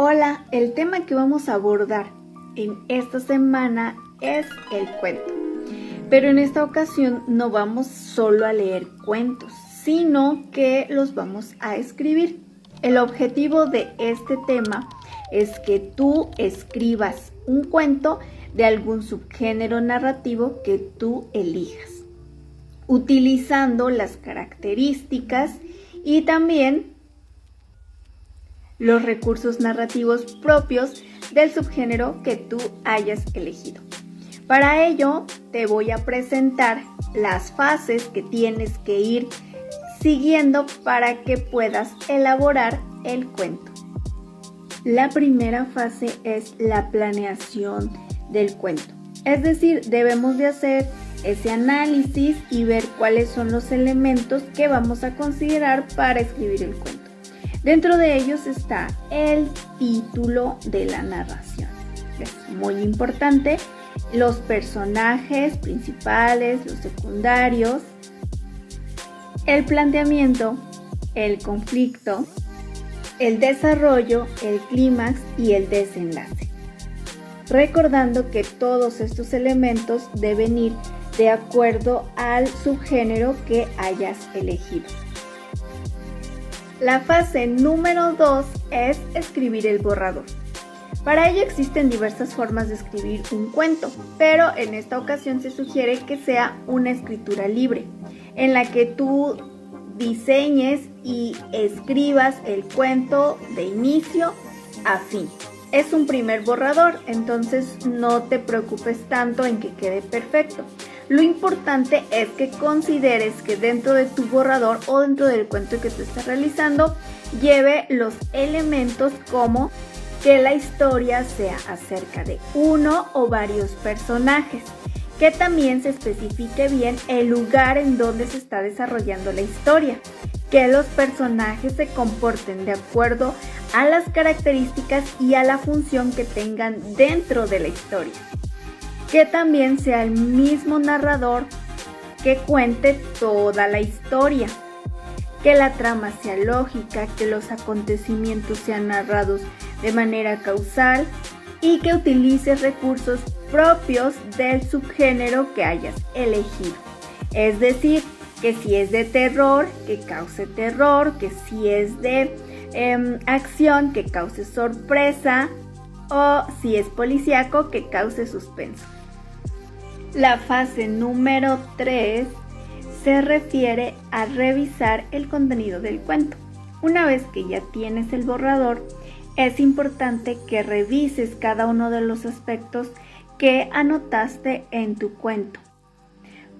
Hola, el tema que vamos a abordar en esta semana es el cuento. Pero en esta ocasión no vamos solo a leer cuentos, sino que los vamos a escribir. El objetivo de este tema es que tú escribas un cuento de algún subgénero narrativo que tú elijas, utilizando las características y también los recursos narrativos propios del subgénero que tú hayas elegido. Para ello, te voy a presentar las fases que tienes que ir siguiendo para que puedas elaborar el cuento. La primera fase es la planeación del cuento. Es decir, debemos de hacer ese análisis y ver cuáles son los elementos que vamos a considerar para escribir el cuento. Dentro de ellos está el título de la narración. Es muy importante. Los personajes principales, los secundarios, el planteamiento, el conflicto, el desarrollo, el clímax y el desenlace. Recordando que todos estos elementos deben ir de acuerdo al subgénero que hayas elegido. La fase número 2 es escribir el borrador. Para ello existen diversas formas de escribir un cuento, pero en esta ocasión se sugiere que sea una escritura libre, en la que tú diseñes y escribas el cuento de inicio a fin. Es un primer borrador, entonces no te preocupes tanto en que quede perfecto. Lo importante es que consideres que dentro de tu borrador o dentro del cuento que tú estás realizando lleve los elementos como que la historia sea acerca de uno o varios personajes, que también se especifique bien el lugar en donde se está desarrollando la historia, que los personajes se comporten de acuerdo a las características y a la función que tengan dentro de la historia, que también sea el mismo narrador que cuente toda la historia, que la trama sea lógica, que los acontecimientos sean narrados de manera causal y que utilices recursos propios del subgénero que hayas elegido. Es decir, que si es de terror, que cause terror, que si es de acción, que cause sorpresa, o si es policíaco, que cause suspenso. La fase número 3 se refiere a revisar el contenido del cuento. Una vez que ya tienes el borrador, es importante que revises cada uno de los aspectos que anotaste en tu cuento,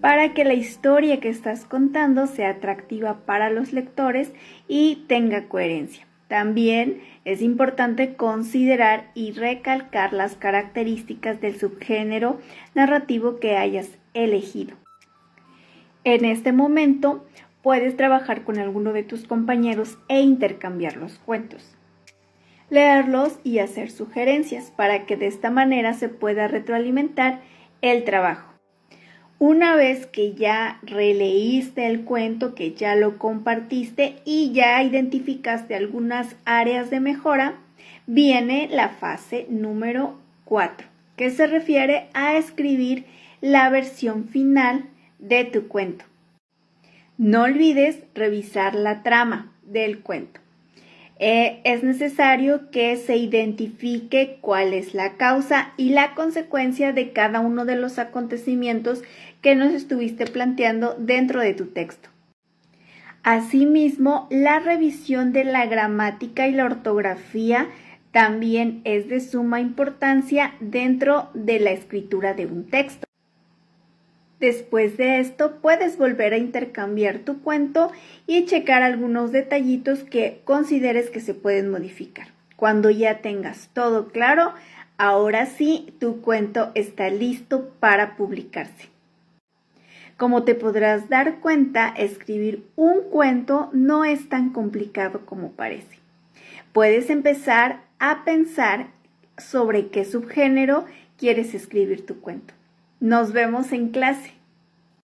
para que la historia que estás contando sea atractiva para los lectores y tenga coherencia. También es importante considerar y recalcar las características del subgénero narrativo que hayas elegido. En este momento puedes trabajar con alguno de tus compañeros e intercambiar los cuentos, leerlos y hacer sugerencias para que de esta manera se pueda retroalimentar el trabajo. Una vez que ya releíste el cuento, que ya lo compartiste y ya identificaste algunas áreas de mejora, viene la fase número 4, que se refiere a escribir la versión final de tu cuento. No olvides revisar la trama del cuento. Es necesario que se identifique cuál es la causa y la consecuencia de cada uno de los acontecimientos que nos estuviste planteando dentro de tu texto. Asimismo, la revisión de la gramática y la ortografía también es de suma importancia dentro de la escritura de un texto. Después de esto, puedes volver a intercambiar tu cuento y checar algunos detallitos que consideres que se pueden modificar. Cuando ya tengas todo claro, ahora sí, tu cuento está listo para publicarse. Como te podrás dar cuenta, escribir un cuento no es tan complicado como parece. Puedes empezar a pensar sobre qué subgénero quieres escribir tu cuento. Nos vemos en clase.